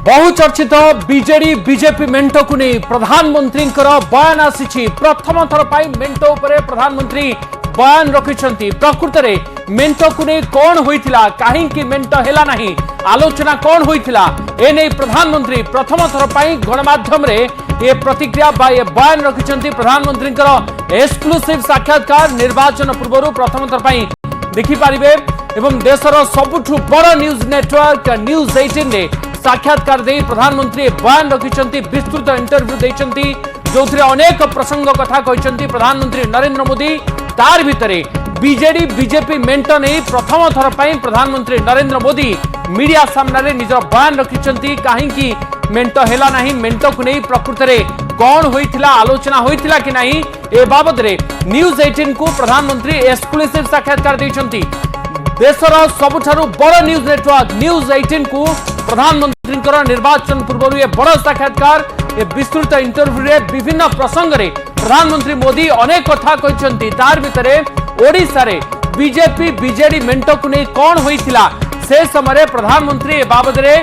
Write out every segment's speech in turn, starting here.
बहुचर्चित BJD BJP मेंट को नहीं प्रधानमंत्री बयान आसी प्रथम थर मेंट उपरे प्रधानमंत्री बयान रखिंट प्रकृत में मेंट को नहीं कौन होता कहीं मेंट है नहीं आलोचना कौन होता एने प्रधानमंत्री प्रथम थर गणमाध्यम ये प्रतिक्रिया ये बयान रखिंट प्रधानमंत्री एक्सक्लूसिव साक्षात्कार निर्वाचन पूर्व प्रथम थर देखिपारे एवं देशर सबुठ बड़ न्यूज नेटवर्क न्यूज 18 रे साक्षात्कार दे प्रधानमंत्री बयान रखिंट विस्तृत इंटरव्यू देइछंती जो अनेक प्रसंग कथा कहते प्रधानमंत्री नरेंद्र मोदी तार भितरे बीजेडी बीजेपी मेंट नहीं प्रथम थर प्रधानमंत्री नरेंद्र मोदी मीडिया सामने निजर बयान रखिंट कहीं मेंट है नहीं मेंट को नहीं प्रकृत में कौन होइथिला आलोचना होइथिला कि नहीं ए बाबद रे न्यूज 18 को प्रधानमंत्री एक्सक्लूसिव साक्षात्कार देइछंती देशर सबुठारु बड़ न्यूज नेटवर्क न्यूज 18 को प्रधानमंत्री निर्वाचन पूर्व ये बड़ साक्षात्कार ये विस्तृत इंटरव्यू रे विभिन्न प्रसंग रे प्रधानमंत्री मोदी अनेक कथा कहते तार भितरे ओडिशा रे बीजेपी बीजेडी मेंट को नहीं कौन होइथिला से समय प्रधानमंत्री ए बाबद रे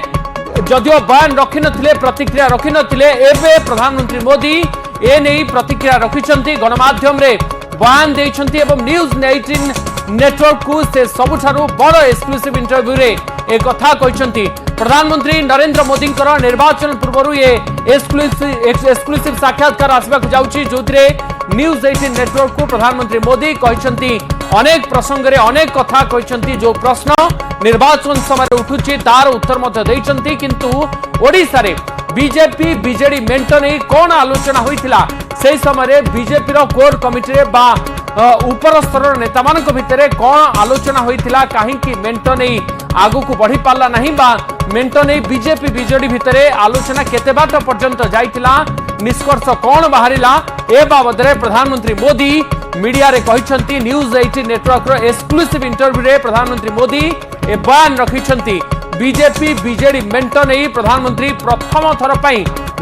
जदियो बयान रखि नथिले प्रतिक्रिया रखि नथिले एबे प्रधानमंत्री मोदी ए नहीं प्रतिक्रिया रखिंट गणमाध्यम रे बयान देइछंती एवं न्यूज 18 नेटवर्क को से सबुठारु बड़ एक्सक्लूसिव इंटरव्यू रे एक कथा कहते प्रधानमंत्री नरेंद्र मोदी निर्वाचन पूर्व ये एक्सक्लूसिव साक्षात्कार आसवाक जाउची जोथिरे न्यूज 18 नेटवर्क को प्रधानमंत्री मोदी कहते अनेक प्रसंग रे अनेक कथा कहते जो प्रश्न निर्वाचन समय उठुची तार उत्तर मध्य देइछंती किंतु ओडिशा रे बीजेपी बीजेडी मेंट नहीं कौन आलोचना होइथिला से समय बीजेपी रो कोर कमिटी रे बा ऊपर स्तर नेता मान भितर कौन आलोचना होइथिला कहीं मेंट नहीं आगु को बढ़ी पाला नहीं बा मेंट नहीं बीजेपी बीजेडी भितर आलोचना केते बाट पर्यंत जाइथिला निष्कर्ष कौन बाहरिला ए बाबद रे प्रधानमंत्री मोदी मीडिया रे कहिसंती न्यूज 18 नेटवर्क रो एक्सक्लूसिव इंटरव्यू रे प्रधानमंत्री मोदी ए बयान रखिसंती बीजेपी बीजेडी मेंट नहीं प्रधानमंत्री प्रथम थर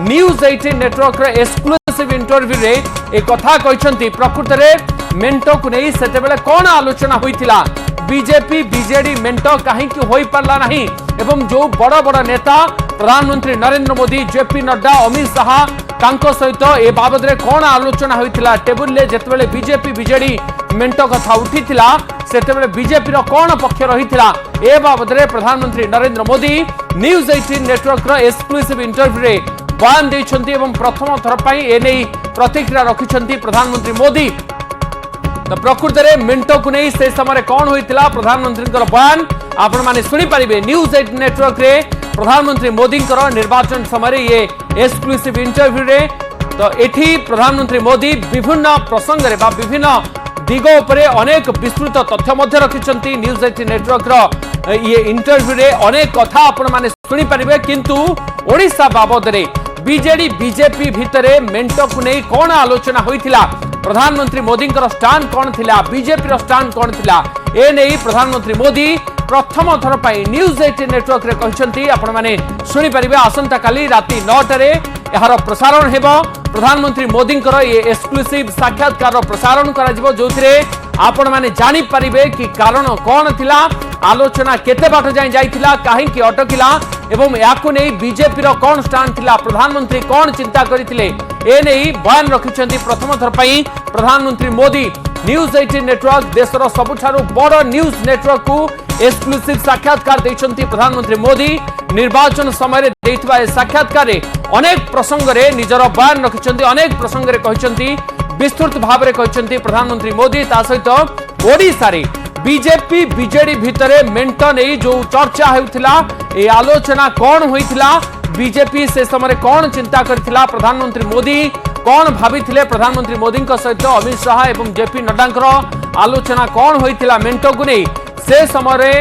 न्यूज 18 नेटवर्क रो एक्सक्लूसिव इंटरव्यू रे ए कथा कहिसंती प्रकृत में मेंट को नहीं सेतेबेले कौन आलोचना होइथिला बीजेपी बीजेडी मेंट कहीं होई पारला नहीं एवं जो बड़ बड़ नेता प्रधानमंत्री नरेंद्र मोदी जेपी नड्डा अमित शाह तांको सहित ए बाबद रे कौन आलोचना होइथिला टेबुल ले जेतेबेले बीजेपी बीजेडी मेंट कथा उठिथिला सेतेबेले बीजेपी रो कौन पक्ष रहिथिला ए बाबद रे प्रधानमंत्री नरेंद्र मोदी न्यूज 18 नेटवर्क रो एक्सक्लूसिव इंटरव्यू रे बयान देइछंती एवं प्रथम थर ए नै प्रतिक्रिया रखिछंती प्रधानमंत्री मोदी तो प्रकृत में मेंट को नहीं से समय कौन होता प्रधानमंत्री बयान आपण माने सुनी पारिबे न्यूज 18 नेटवर्क रे प्रधानमंत्री मोदी निर्वाचन समय ये एक्सक्लूसिव इंटरव्यू रे तो एठी प्रधानमंत्री मोदी विभिन्न प्रसंग रे बा विभिन्न दिग उपरे अनेक विस्तृत तथ्य मध्य रखिंट न्यूज 18 नेटवर्क रो ये इंटरव्यू रे अनेक कथा आपण माने सुनी पारिबे किंतु ओडिशा बाबद रे बीजेडी बीजेपी भितरे मेंट को नहीं कौन आलोचना होइथिला प्रधानमंत्री मोदी स्टान कौन थिला बीजेपी स्टान कौन थिला ए नहीं प्रधानमंत्री मोदी प्रथम थर न्यूज 18 नेटवर्क रे कहते आपण माने सुनी पारिबे आसंता काली राति 9 रे यार प्रसारण हेबो प्रधानमंत्री मोदी ये एक्सक्लूसिव साक्षात्कार प्रसारण करा जिवो जोथिरे आपण माने जानि पारिबे कि कारण कौन थिला आलोचना केते बाट जाय जाइथिला काहे अटकिला एवं याकु नहीं बीजेपी रो कौन स्टान थिला प्रधानमंत्री कौन चिंता करिथिले ए नहीं बयान रखिंट प्रथम थर प्रधानमंत्री मोदी न्यूज 18 नेटवर्क देशर सबुठारु बड़ न्यूज नेटवर्क को एक्सक्लूसिव साक्षात्कार देइछंती प्रधानमंत्री मोदी निर्वाचन समय देइथबा साक्षात्कार अनेक प्रसंग रे निजर बयान रखिंट अनेक प्रसंग रे कहिसंती विस्तृत भाव रे कहिसंती प्रधानमंत्री मोदी ता सहित ओडिशा रे बीजेपी बीजेडी भितरे मेंट नहीं जो चर्चा होउथिला ए आलोचना कौन होइथिला बीजेपी से समय कौन चिंता करथिला प्रधानमंत्री मोदी कौन भाविथिले प्रधानमंत्री मोदी सहित अमित शाह एवं जेपी नड्डा आलोचना कौन होइथिला मेंट को नहीं से समय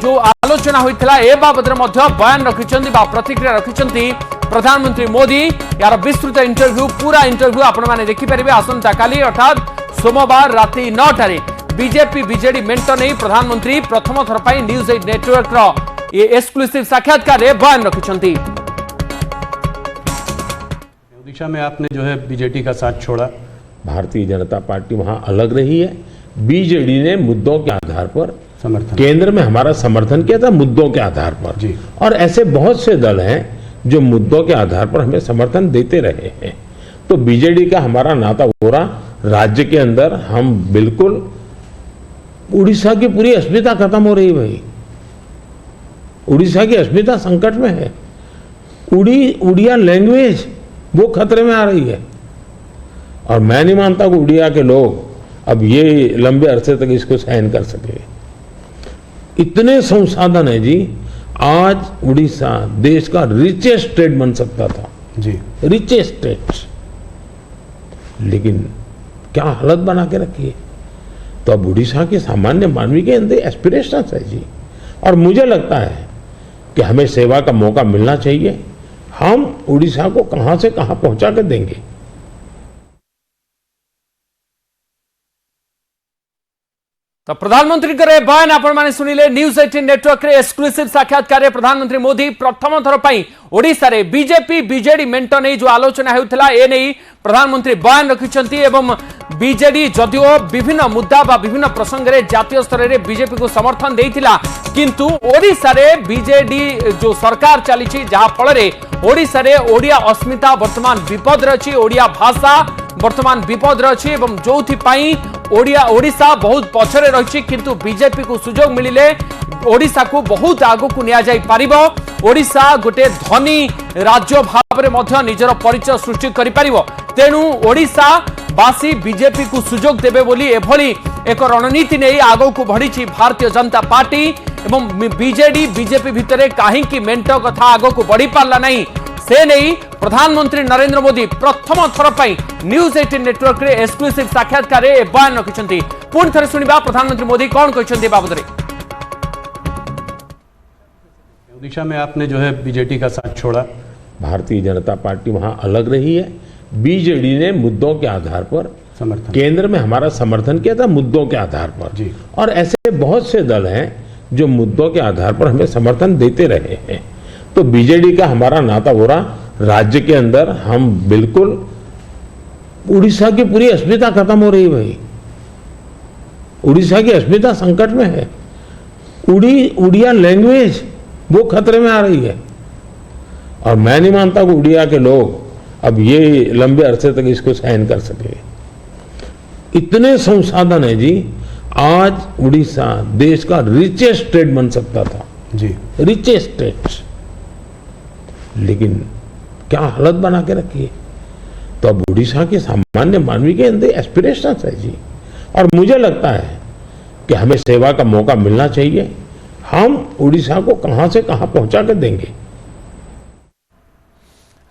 जो आलोचना होइथिला ए बाबद मध्य बयान रखिंट बा प्रतिक्रिया रखिंट प्रधानमंत्री मोदी यार विस्तृत इंटरव्यू पूरा इंटरव्यू आपण माने देखि परिबे आसंता काली अर्थात सोमवार राति 9 रे बीजेपी बीजेडी मेंट नहीं प्रधानमंत्री प्रथम थर न्यूज 8 नेटवर्क रो ये एक्सक्लूसिव साक्षात्कार रे बयान रखिंट ओडिशा में आपने जो है बीजेडी का साथ छोड़ा भारतीय जनता पार्टी वहां अलग रही है बीजेडी ने मुद्दों के आधार पर समर्थन केंद्र में हमारा समर्थन किया था मुद्दों के आधार पर जी और ऐसे बहुत से दल हैं जो मुद्दों के आधार पर हमें समर्थन देते रहे हैं। तो बीजेडी का हमारा नाता हो रहा, राज्य के अंदर हम बिल्कुल, उड़ीसा की पूरी अस्मिता खत्म हो रही भाई। उड़ीसा की अस्मिता संकट में है। उड़िया लैंग्वेज वो खतरे में आ रही है। और मैं नहीं मानता कि उड़िया के लोग अब ये लंबे अरसे तक इसको सहन कर सके। इतने संसाधन है जी, आज उड़ीसा देश का रिचेस्ट स्टेट बन सकता था जी, रिचेस्ट स्टेट, लेकिन क्या हालत बना के रखी है। तो अब उड़ीसा के सामान्य मानवी के अंदर एस्पिरेशंस है जी, और मुझे लगता है कि हमें सेवा का मौका मिलना चाहिए। हम उड़ीसा को कहां से कहां पहुंचा कर देंगे। तो प्रधानमंत्री बयान आपण माने सुनिले। न्यूज 18 नेटवर्क रे एक्सक्लूसिव साक्षात्कार प्रधानमंत्री मोदी प्रथम थर पई ओडिसा रे बीजेपी बीजेडी मेंट नै जो आलोचना हेउथला ए नै प्रधानमंत्री बयान रखिछंती। एवं बीजेडी जदिओ विभिन्न मुद्दा बा विभिन्न प्रसंग रे जातीय स्तर रे बीजेपी को समर्थन देइथिला, किंतु ओडिसा रे बीजेडी जो सरकार चलीछि जहा फल रे ओडिसा रे ओडिया अस्मिता वर्तमान विपद रे अछि, ओडिया भाषा वर्तमान विपद रे अछि एवं जोथि पई ओडिशा बहुत पछरे रही, किंतु बीजेपी को सुजोग मिलिले ओडिशा को बहुत आगु को निया जाई पारिबो। ओडिशा गोटे धनी राज्य भाव में मध्य निजर परिचय सृष्टि करि पारिबो। तेणु ओडिशा बासी बीजेपी को सुजोग देबे बोली एभली एक रणनीति नहीं आगु को बढ़ी भारतीय जनता पार्टी एवं बीजेडी बीजेपी भितर काहे की मेंट कथा आगु को बढ़ी पारला नहीं, से नहीं प्रधानमंत्री नरेंद्र मोदी प्रथम थर पई न्यूज 18 नेटवर्क रे एक्सक्लूसिव साक्षात्कार रे बयान रखिछंती। पुन थरे सुनिबा प्रधानमंत्री मोदी कौन कहछंती बाबत रे। ओडिशा में आपने जो है बीजेडी का साथ छोड़ा, भारतीय जनता पार्टी वहां अलग रही है। बीजेडी ने मुद्दों के आधार पर समर्थन केंद्र में हमारा समर्थन किया था, मुद्दों के आधार पर जी। और ऐसे बहुत से दल हैं जो मुद्दों के आधार पर हमें समर्थन देते रहे हैं। तो बीजेडी का हमारा नाता हो रहा, राज्य के अंदर हम बिल्कुल, उड़ीसा की पूरी अस्मिता खत्म हो रही भाई। उड़ीसा की अस्मिता संकट में है। उड़िया लैंग्वेज वो खतरे में आ रही है। और मैं नहीं मानता कि उड़िया के लोग अब ये लंबे अरसे तक इसको सहन कर सके। इतने संसाधन है जी, आज उड़ीसा देश का रिचेस्ट स्टेट बन सकता था जी, रिचेस्ट स्टेट, लेकिन क्या हालत बना के रखी है। तो अब उड़ीसा के सामान्य मानवी के अंदर एस्पिरेशंस है जी, और मुझे लगता है कि हमें सेवा का मौका मिलना चाहिए। हम उड़ीसा को कहां से कहां पहुंचा कर देंगे।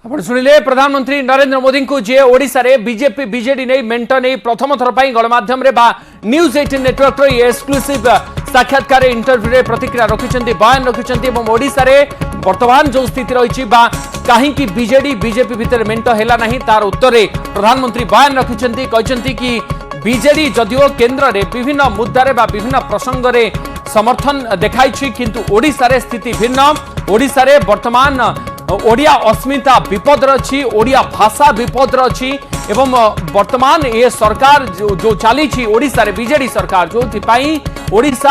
आपण सुनिले प्रधानमंत्री नरेंद्र मोदी को जे ओडिसा रे बीजेपी बीजेडी नै मेंट नै प्रथम थर पई गणमाध्यम रे बा न्यूज 18 नेटवर्क रे एक्सक्लूसिव साक्षात्कार इंटरव्यू रे प्रतिक्रिया रखिछंती, बयान रखिछंती। एवं ओडिसा रे वर्तमान जो स्थिति रही बा कहीं की बीजेडी बीजेपी भितर मेंट हैला नहीं, तार उत्तर रे प्रधानमंत्री बयान रखिछंती। कहछंती कि बीजेडी जदिओ केंद्र रे विभिन्न मुद्दा रे बा विभिन्न प्रसंग रे समर्थन देखाइछि, किंतु ओडिसा रे स्थिति भिन्न। ओडिसा रे वर्तमान ओडिया अस्मिता विपद रही, ओडिया भाषा विपद रही एवं वर्तमान ये सरकार जो चली ओडिशा रे बीजेडी सरकार जो ओडिशा